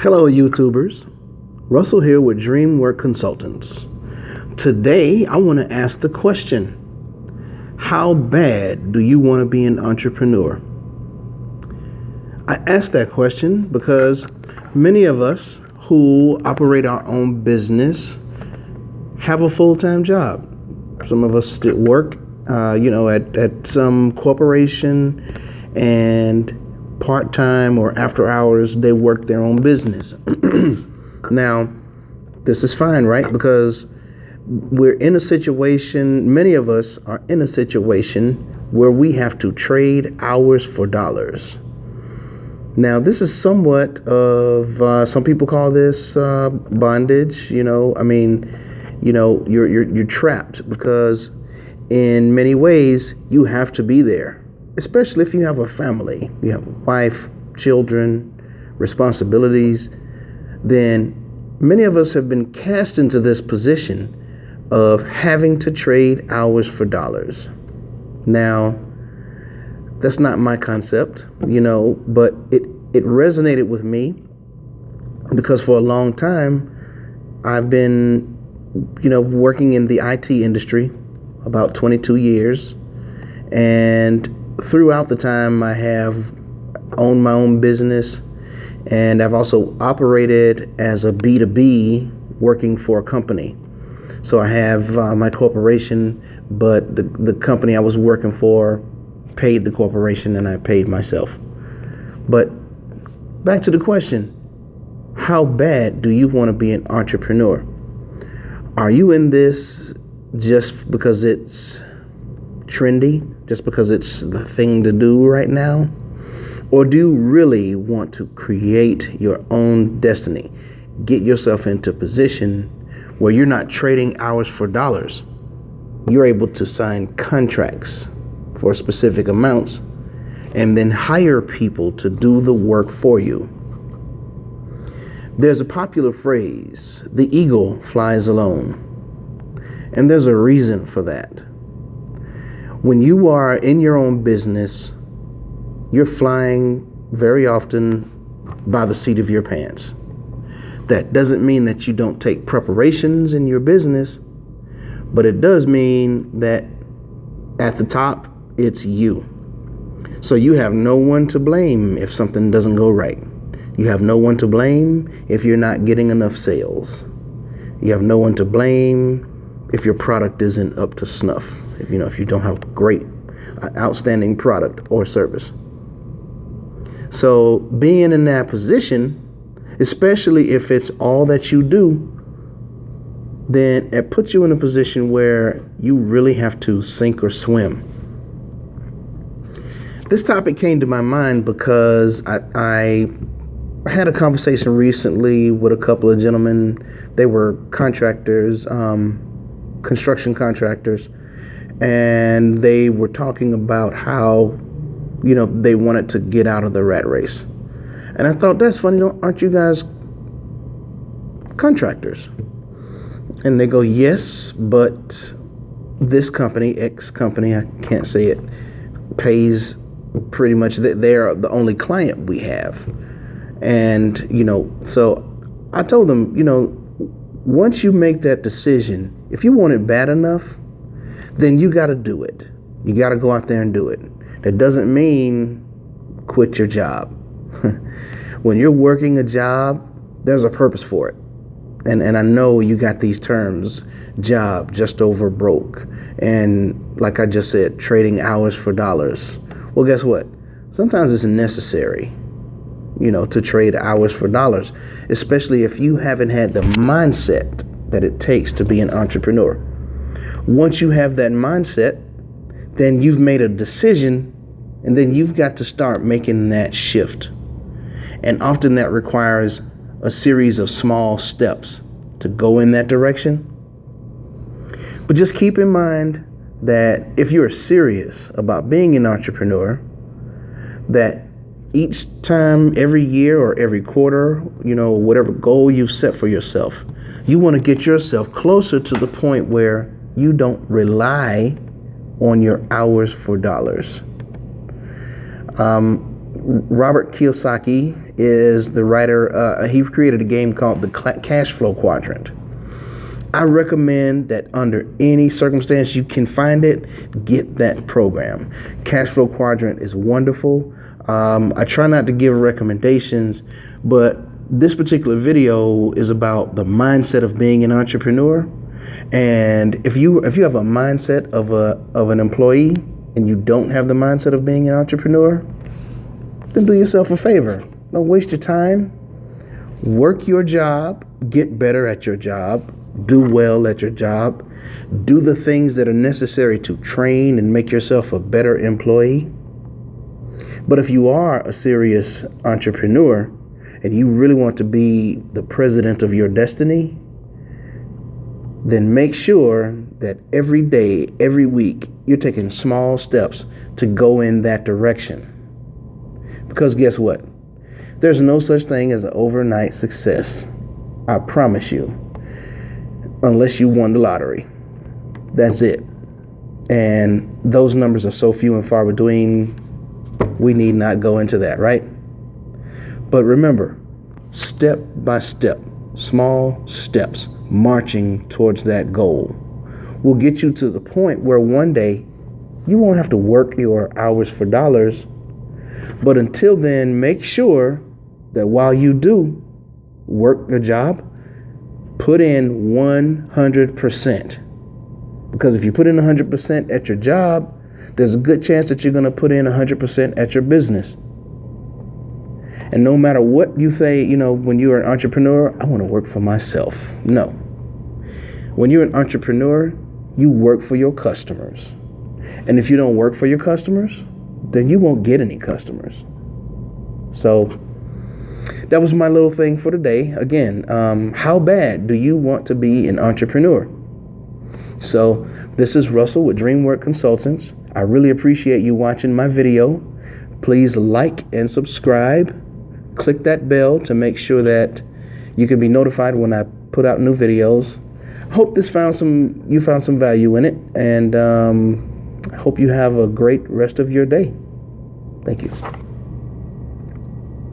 Hello, YouTubers. Russell here with DreamWork Consultants. Today, I want to ask the question, how bad do you want to be an entrepreneur? I ask that question because many of us who operate our own business have a full-time job. Some of us still work, at some corporation, and part-time or after hours, they work their own business. Now, this is fine, right? Because we're in a situation, many of us are in a situation where we have to trade hours for dollars. Now, this is somewhat of, some people call this bondage, you're trapped because in many ways you have to be there. Especially if you have a family, you have a wife, children, responsibilities, then many of us have been cast into this position of having to trade hours for dollars. Now, that's not my concept, but it resonated with me because for a long time, I've been, working in the IT industry, about 22 years, and throughout the time, I have owned my own business, and I've also operated as a B2B working for a company. So I have my corporation, but the company I was working for paid the corporation and I paid myself. But back to the question, how bad do you want to be an entrepreneur? Are you in this just because it's trendy, just because it's the thing to do right now? Or do you really want to create your own destiny? Get yourself into a position where you're not trading hours for dollars. You're able to sign contracts for specific amounts and then hire people to do the work for you. There's a popular phrase, the eagle flies alone. And there's a reason for that. When you are in your own business, you're flying very often by the seat of your pants. That doesn't mean that you don't take preparations in your business, but it does mean that at the top, it's you. So you have no one to blame if something doesn't go right. You have no one to blame if you're not getting enough sales. You have no one to blame if your product isn't up to snuff. If you don't have great, outstanding product or service. So being in that position, especially if it's all that you do, then it puts you in a position where you really have to sink or swim. This topic came to my mind because I had a conversation recently with a couple of gentlemen. They were contractors, construction contractors, and they were talking about how, they wanted to get out of the rat race. And I thought, that's funny, aren't you guys contractors? And they go, yes, but this company, X company, I can't say it, pays pretty much, they're the only client we have. And, so I told them, once you make that decision, if you want it bad enough, then you got to do it. You got to go out there and do it. That doesn't mean quit your job. When you're working a job, there's a purpose for it. And I know you got these terms, job, just over broke. And like I just said, trading hours for dollars. Well, guess what? Sometimes it's necessary, to trade hours for dollars, especially if you haven't had the mindset that it takes to be an entrepreneur. Once you have that mindset, then you've made a decision, and then you've got to start making that shift. And often that requires a series of small steps to go in that direction. But just keep in mind that if you're serious about being an entrepreneur, that each time, every year or every quarter, whatever goal you've set for yourself, you want to get yourself closer to the point where you don't rely on your hours for dollars. Robert Kiyosaki is the writer. He created a game called the Cash Flow Quadrant. I recommend that under any circumstance you can find it, get that program. Cash Flow Quadrant is wonderful. I try not to give recommendations, but this particular video is about the mindset of being an entrepreneur. And if you have a mindset of an employee and you don't have the mindset of being an entrepreneur, then do yourself a favor. Don't waste your time. Work your job, get better at your job, do well at your job, do the things that are necessary to train and make yourself a better employee. But if you are a serious entrepreneur and you really want to be the president of your destiny, then make sure that every day, every week, you're taking small steps to go in that direction. Because guess what? There's no such thing as an overnight success. I promise you. Unless you won the lottery. That's it. And those numbers are so few and far between, we need not go into that, right? But remember, step by step, small steps, marching towards that goal will get you to the point where one day you won't have to work your hours for dollars. But until then, make sure that while you do work your job, put in 100%. Because if you put in 100% at your job, there's a good chance that you're going to put in 100% at your business. And no matter what you say, when you're an entrepreneur, I want to work for myself. No. When you're an entrepreneur, you work for your customers. And if you don't work for your customers, then you won't get any customers. So that was my little thing for today. Again, how bad do you want to be an entrepreneur? So this is Russell with DreamWork Consultants. I really appreciate you watching my video. Please like and subscribe. Click that bell to make sure that you can be notified when I put out new videos. Hope you found some value in it, and I hope you have a great rest of your day. Thank you.